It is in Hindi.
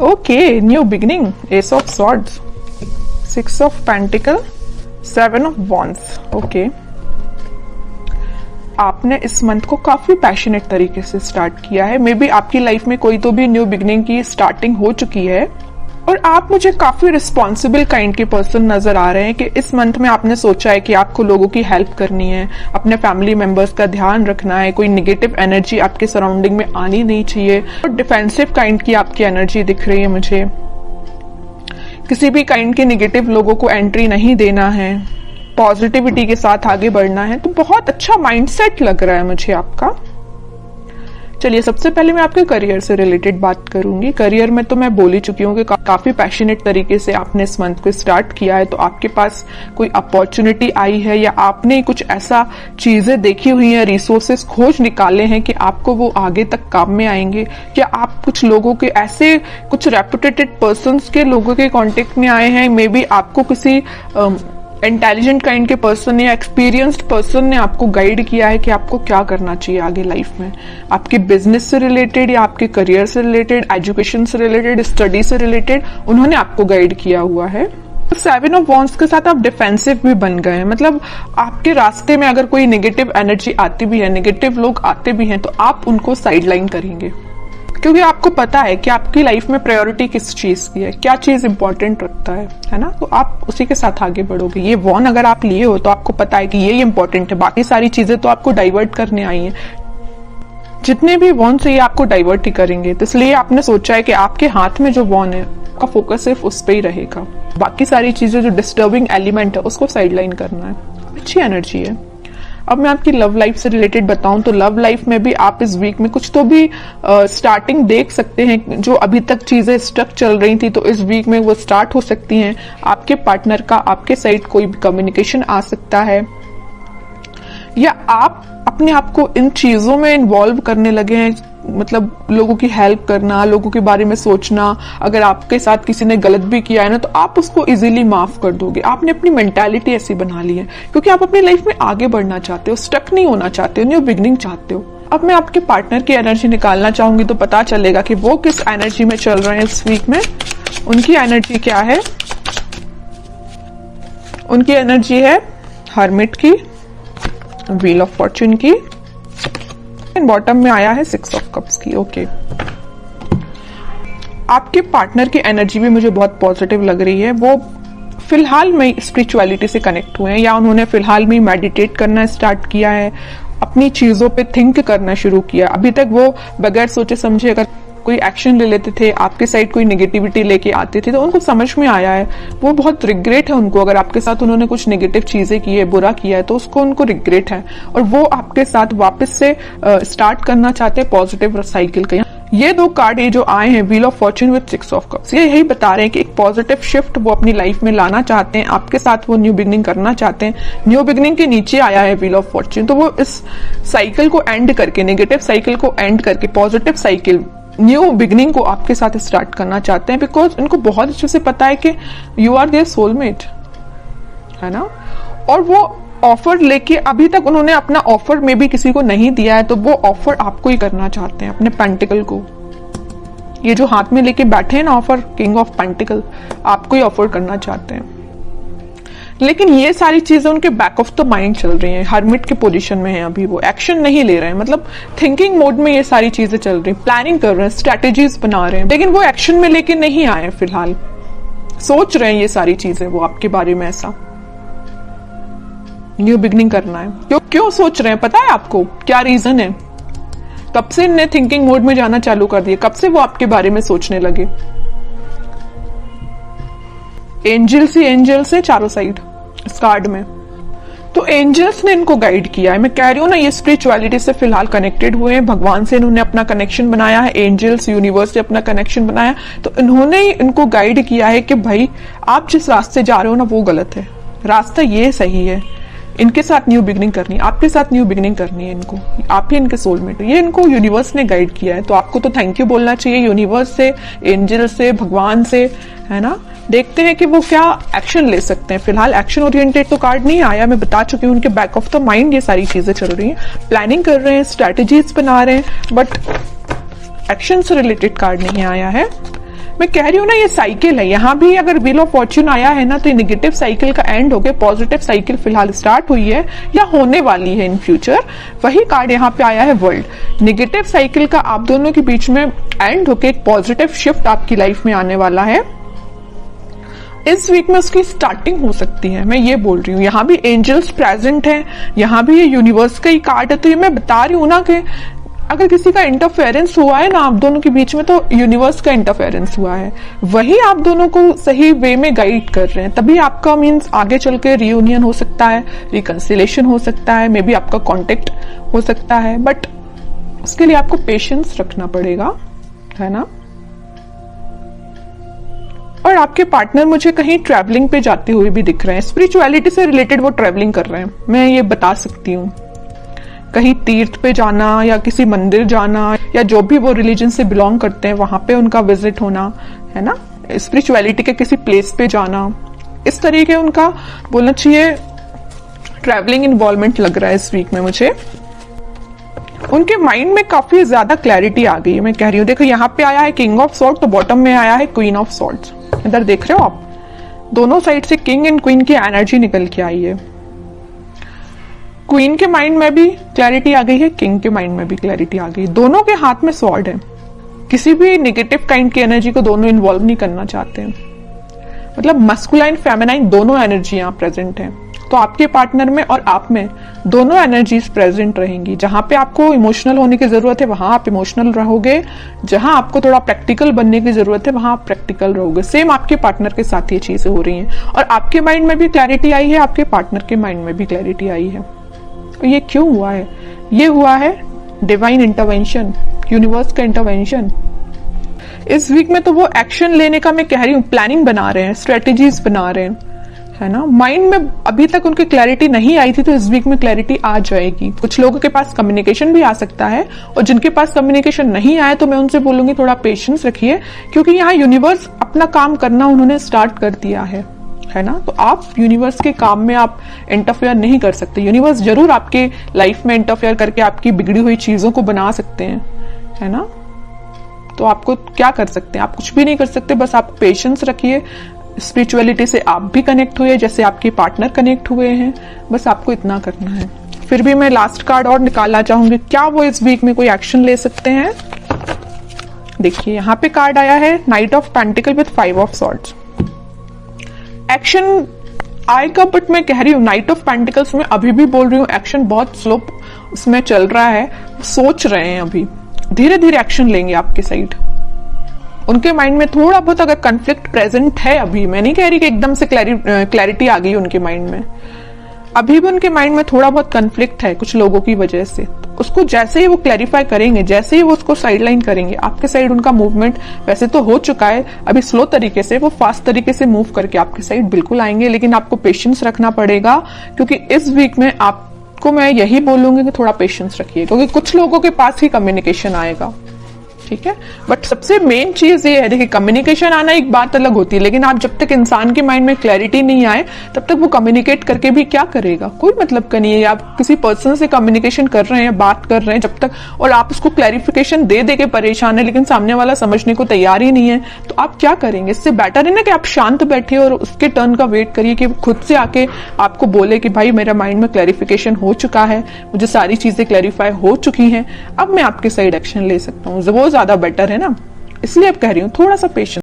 Okay, new beginning, S of swords, 6 of pentacle, 7 of wands. Okay, आपने इस मंथ को काफी पैशनेट तरीके से स्टार्ट किया है। मे बी आपकी लाइफ में कोई तो भी न्यू बिगिनिंग की स्टार्टिंग हो चुकी है और आप मुझे काफी रिस्पॉन्सिबल काइंड के पर्सन नजर आ रहे हैं कि इस मंथ में आपने सोचा है कि आपको लोगों की हेल्प करनी है, अपने फैमिली मेंबर्स का ध्यान रखना है, कोई निगेटिव एनर्जी आपके सराउंडिंग में आनी नहीं चाहिए और डिफेंसिव काइंड की आपकी एनर्जी दिख रही है मुझे। किसी भी काइंड के निगेटिव लोगों को एंट्री नहीं देना है, पॉजिटिविटी के साथ आगे बढ़ना है। तो बहुत अच्छा माइंडसेट लग रहा है मुझे आपका। चलिए, सबसे पहले मैं आपके करियर से रिलेटेड बात करूंगी। करियर में तो मैं बोल ही चुकी हूँ कि काफी पैशनेट तरीके से आपने इस मंथ को स्टार्ट किया है। तो आपके पास कोई अपॉर्चुनिटी आई है या आपने कुछ ऐसा चीजें देखी हुई है, रिसोर्सेस खोज निकाले हैं कि आपको वो आगे तक काम में आएंगे, या आप कुछ लोगों के ऐसे कुछ रेपुटेटेड पर्संस के लोगों के कांटेक्ट में आए हैं। मे बी आपको किसी इंटेलिजेंट काइंड के पर्सन ने या एक्सपीरियंस्ड पर्सन ने आपको गाइड किया है कि आपको क्या करना चाहिए आगे लाइफ में। आपके बिजनेस से रिलेटेड या आपके करियर से रिलेटेड, एजुकेशन से रिलेटेड, स्टडी से रिलेटेड उन्होंने आपको गाइड किया हुआ है। 7 ऑफ वॉन्ड्स के साथ आप डिफेंसिव भी बन गए हैं। मतलब आपके रास्ते में अगर कोई नेगेटिव एनर्जी आती भी है, नेगेटिव लोग आते भी हैं, तो आप उनको साइडलाइन करेंगे, क्योंकि आपको पता है कि आपकी लाइफ में प्रायोरिटी किस चीज की है, क्या चीज इंपॉर्टेंट रखता है ना। तो आप उसी के साथ आगे बढ़ोगे। ये वॉन अगर आप लिए हो तो आपको पता है कि ये इंपॉर्टेंट है, बाकी सारी चीजें तो आपको डाइवर्ट करने आई हैं। जितने भी वॉन से ये आपको डाइवर्ट ही करेंगे, तो इसलिए आपने सोचा है कि आपके हाथ में जो वॉन है आपका फोकस सिर्फ उस पर ही रहेगा। बाकी सारी चीजें जो डिस्टर्बिंग एलिमेंट है उसको साइडलाइन करना है। अच्छी एनर्जी है। अब मैं आपकी लव लाइफ से रिलेटेड बताऊं तो लव लाइफ में भी आप इस वीक में कुछ तो भी स्टार्टिंग देख सकते हैं। जो अभी तक चीजें स्टक चल रही थी तो इस वीक में वो स्टार्ट हो सकती हैं। आपके पार्टनर का आपके साइड कोई भी कम्युनिकेशन आ सकता है, या आप अपने आप को इन चीजों में इन्वॉल्व करने लगे हैं। मतलब लोगों की हेल्प करना, लोगों के बारे में सोचना। अगर आपके साथ किसी ने गलत भी किया है ना, तो आप उसको इजीली माफ कर दोगे। आपने अपनी मेंटालिटी ऐसी बना ली है क्योंकि आप अपनी लाइफ में आगे बढ़ना चाहते हो, स्टक नहीं होना चाहते हो, न्यू बिगनिंग चाहते हो। अब मैं आपके पार्टनर की एनर्जी निकालना चाहूंगी तो पता चलेगा कि वो किस एनर्जी में चल रहे हैं इस वीक में। उनकी एनर्जी क्या है? उनकी एनर्जी है हर्मिट की, व्हील ऑफ फॉर्च्यून की, बॉटम में आया है 6 ऑफ कप्स की। ओके, आपके पार्टनर की एनर्जी भी मुझे बहुत पॉजिटिव लग रही है। वो फिलहाल में स्पिरिचुअलिटी से कनेक्ट हुए हैं, या उन्होंने फिलहाल में मेडिटेट करना स्टार्ट किया है, अपनी चीजों पे थिंक करना शुरू किया। अभी तक वो बगैर सोचे समझे अगर कोई एक्शन ले लेते थे, आपके साइड कोई नेगेटिविटी लेके आते थे, तो उनको समझ में आया है। वो बहुत रिग्रेट है उनको, अगर आपके साथ उन्होंने कुछ नेगेटिव चीजें की है, बुरा किया है, तो उसको उनको रिग्रेट है और वो आपके साथ वापस से स्टार्ट करना चाहते हैं पॉजिटिव साइकिल का। ये दो कार्ड ये जो आए हैं, wheel of Fortune with 6 of cups, ये यही बता रहे हैं कि एक पॉजिटिव शिफ्ट वो अपनी लाइफ में लाना चाहते हैं, आपके साथ वो न्यू बिगनिंग करना चाहते हैं। न्यू बिगनिंग के नीचे आया है व्हील ऑफ फॉर्च्यून, तो वो इस साइकिल को एंड करके, नेगेटिव साइकिल को एंड करके पॉजिटिव साइकिल, न्यू बिगनिंग को आपके साथ स्टार्ट करना चाहते हैं। बिकॉज उनको बहुत अच्छे से पता है कि यू आर देयर सोलमेट, है ना। और वो ऑफर लेके, अभी तक उन्होंने अपना ऑफर में भी किसी को नहीं दिया है, तो वो ऑफर आपको ही करना चाहते हैं, अपने पेंटिकल को। ये जो हाथ में लेके बैठे हैं ना ऑफर, किंग ऑफ पेंटिकल, आपको ही ऑफर करना चाहते हैं। लेकिन ये सारी चीजें उनके बैक ऑफ द माइंड चल रही हैं। हर्मिट के पोजीशन में है अभी, वो एक्शन नहीं ले रहे हैं, मतलब थिंकिंग मोड में ये सारी चीजें चल रही हैं, प्लानिंग कर रहे हैं, स्ट्रेटेजीज बना रहे हैं, लेकिन वो एक्शन में लेके नहीं आए हैं फिलहाल। सोच रहे हैं ये सारी चीजें वो आपके बारे में, ऐसा न्यू बिगनिंग करना है। क्यों सोच रहे हैं पता है आपको? क्या रीजन है? कब से इन्हें थिंकिंग मोड में जाना चालू कर दिया? कब से वो आपके बारे में सोचने लगे? एंजल्स ही एंजल्स है चारों साइड इस कार्ड में, तो एंजल्स ने इनको गाइड किया है। मैं कह रही हूँ ना, ये स्पिरिचुअलिटी से फिलहाल कनेक्टेड हुए हैं, भगवान से इन्होंने अपना कनेक्शन बनाया है, एंजल्स यूनिवर्स से अपना कनेक्शन बनाया, तो इन्होंने इनको गाइड किया है कि भाई आप जिस रास्ते जा रहे हो ना वो गलत है, रास्ता ये सही है। इनके साथ न्यू बिगनिंग करनी है, आपके साथ न्यू बिगनिंग करनी है इनको, आप ही इनके सोलमेट हो। ये इनको यूनिवर्स ने गाइड किया है, तो आपको तो थैंक यू बोलना चाहिए यूनिवर्स से, एंजल से, भगवान से, है ना। देखते हैं कि वो क्या एक्शन ले सकते हैं। फिलहाल एक्शन ओरिएंटेड तो कार्ड नहीं आया, मैं बता चुकी हूँ। उनके बैक ऑफ द माइंड ये सारी चीजें चल रही हैं, प्लानिंग कर रहे हैं, स्ट्रेटेजीज बना रहे हैं, बट एक्शन से रिलेटेड कार्ड नहीं आया है। मैं कह रही हूँ ना, ये साइकिल है। यहाँ भी अगर व्हील ऑफ फॉर्च्यून आया है ना, तो ये निगेटिव साइकिल का एंड हो गया, पॉजिटिव साइकिल फिलहाल स्टार्ट हुई है या होने वाली है इन फ्यूचर। वही कार्ड यहाँ पे आया है वर्ल्ड। निगेटिव साइकिल का आप दोनों के बीच में एंड होके एक पॉजिटिव शिफ्ट आपकी लाइफ में आने वाला है। इस वीक में उसकी स्टार्टिंग हो सकती है, मैं ये बोल रही हूँ। यहाँ भी एंजल्स प्रेजेंट हैं, यहाँ भी ये यूनिवर्स का ही कार्ड है। तो ये मैं बता रही हूँ ना कि अगर किसी का इंटरफेरेंस हुआ है ना आप दोनों के बीच में, तो यूनिवर्स का इंटरफेरेंस हुआ है, वही आप दोनों को सही वे में गाइड कर रहे हैं। तभी आपका मीन्स आगे चल के रियूनियन हो सकता है, रिकंसिलेशन हो सकता है, मे बी आपका कॉन्टेक्ट हो सकता है, बट उसके लिए आपको पेशेंस रखना पड़ेगा, है ना। और आपके पार्टनर मुझे कहीं ट्रैवलिंग पे जाते हुए भी दिख रहे हैं, स्पिरिचुअलिटी से रिलेटेड वो ट्रैवलिंग कर रहे हैं, मैं ये बता सकती हूँ। कहीं तीर्थ पे जाना या किसी मंदिर जाना, या जो भी वो रिलीजन से बिलोंग करते हैं वहां पे उनका विजिट होना, है ना। स्पिरिचुअलिटी के किसी प्लेस पे जाना, इस तरीके उनका बोलना चाहिए ट्रैवलिंग इन्वॉल्वमेंट लग रहा है इस वीक में मुझे। उनके माइंड में काफी ज्यादा क्लैरिटी आ गई है, मैं कह रही हूँ। देखो यहाँ पे आया है किंग ऑफ सॉर्ड, तो बॉटम में आया है क्वीन ऑफ सॉर्ड्स। इधर देख रहे हो आप, दोनों साइड से किंग एंड क्वीन की एनर्जी निकल के आई है। क्वीन के माइंड में भी क्लैरिटी आ गई है, किंग के माइंड में भी क्लैरिटी आ गई। दोनों के हाथ में स्वॉर्ड है, किसी भी नेगेटिव काइंड की एनर्जी को दोनों इन्वॉल्व नहीं करना चाहते हैं। मतलब मस्कुलाइन फेमिनाइन दोनों एनर्जी यहाँ प्रेजेंट है। तो आपके पार्टनर में और आप में दोनों एनर्जीज प्रेजेंट रहेंगी। जहां पे आपको इमोशनल होने की जरूरत है वहां आप इमोशनल रहोगे, जहां आपको थोड़ा प्रैक्टिकल बनने की जरूरत है वहां आप प्रैक्टिकल रहोगे। सेम आपके पार्टनर के साथ ये चीजें हो रही हैं, और आपके माइंड में भी क्लैरिटी आई है, आपके पार्टनर के माइंड में भी क्लैरिटी आई है। तो ये क्यों हुआ है? ये हुआ है डिवाइन इंटरवेंशन, यूनिवर्स का इंटरवेंशन। इस वीक में तो वो एक्शन लेने का मैं कह रही हूँ, प्लानिंग बना रहे हैं, स्ट्रेटेजीज बना रहे हैं, है ना। माइंड में अभी तक उनकी क्लैरिटी नहीं आई थी, तो इस वीक में क्लैरिटी आ जाएगी। कुछ लोगों के पास कम्युनिकेशन भी आ सकता है, और जिनके पास कम्युनिकेशन नहीं आया तो मैं उनसे बोलूंगी थोड़ा पेशेंस रखिए, क्योंकि यहाँ यूनिवर्स अपना काम करना उन्होंने स्टार्ट कर दिया है ना। तो आप यूनिवर्स के काम में आप इंटरफेयर नहीं कर सकते। यूनिवर्स जरूर आपके लाइफ में इंटरफेयर करके आपकी बिगड़ी हुई चीजों को बना सकते हैं, है ना। तो आपको क्या कर सकते हैं? आप कुछ भी नहीं कर सकते, बस आप पेशेंस रखिए। स्पिरिचुअलिटी से आप भी कनेक्ट हुए जैसे आपके पार्टनर कनेक्ट हुए हैं, बस आपको इतना करना है। फिर भी मैं लास्ट कार्ड और निकालना चाहूंगी, क्या वो इस वीक में कोई एक्शन ले सकते हैं। देखिए यहाँ पे कार्ड आया है night of pentacle with 5 of swords. Action आएगा, बट मैं कह रही हूँ नाइट ऑफ पेंटिकल्स में अभी भी बोल रही हूँ एक्शन बहुत स्लो उसमें चल रहा है, सोच रहे हैं, अभी धीरे धीरे एक्शन लेंगे आपके साइड। उनके माइंड में थोड़ा बहुत अगर कन्फ्लिक्ट प्रेजेंट है, अभी मैं नहीं कह रही कि एकदम से क्लैरिटी आ गई उनके माइंड में, अभी भी उनके माइंड में थोड़ा बहुत कन्फ्लिक्ट है कुछ लोगों की वजह से। तो उसको जैसे ही वो क्लैरिफाई करेंगे, जैसे ही वो उसको साइडलाइन करेंगे, आपके साइड उनका मूवमेंट वैसे तो हो चुका है, अभी स्लो तरीके से, वो फास्ट तरीके से मूव करके आपके साइड बिल्कुल आएंगे। लेकिन आपको पेशेंस रखना पड़ेगा, क्योंकि इस वीक में आपको मैं यही बोलूंगी कि थोड़ा पेशेंस रखिए, क्योंकि कुछ लोगों के पास ही कम्युनिकेशन आएगा, ठीक है। बट सबसे मेन चीज ये है, देखिए कम्युनिकेशन आना एक बात अलग होती है, लेकिन आप जब तक इंसान के माइंड में क्लैरिटी नहीं आए तब तक वो कम्युनिकेट करके भी क्या करेगा, कोई मतलब का नहीं है। आप किसी पर्सन से कम्युनिकेशन कर रहे हैं, बात कर रहे हैं जब तक, और आप उसको क्लैरिफिकेशन दे दे के परेशान है, लेकिन सामने वाला समझने को तैयार ही नहीं है, तो आप क्या करेंगे। इससे बेटर है ना कि आप शांत बैठिए और उसके टर्न का वेट करिए कि खुद से आके आपको बोले कि भाई मेरा माइंड में क्लैरिफिकेशन हो चुका है, मुझे सारी चीजें क्लैरिफाई हो चुकी हैं, अब मैं आपके साइड एक्शन ले सकता हूँ। वो ज्यादा बेटर है ना, इसलिए अब कह रही हूँ थोड़ा सा पेशेंस।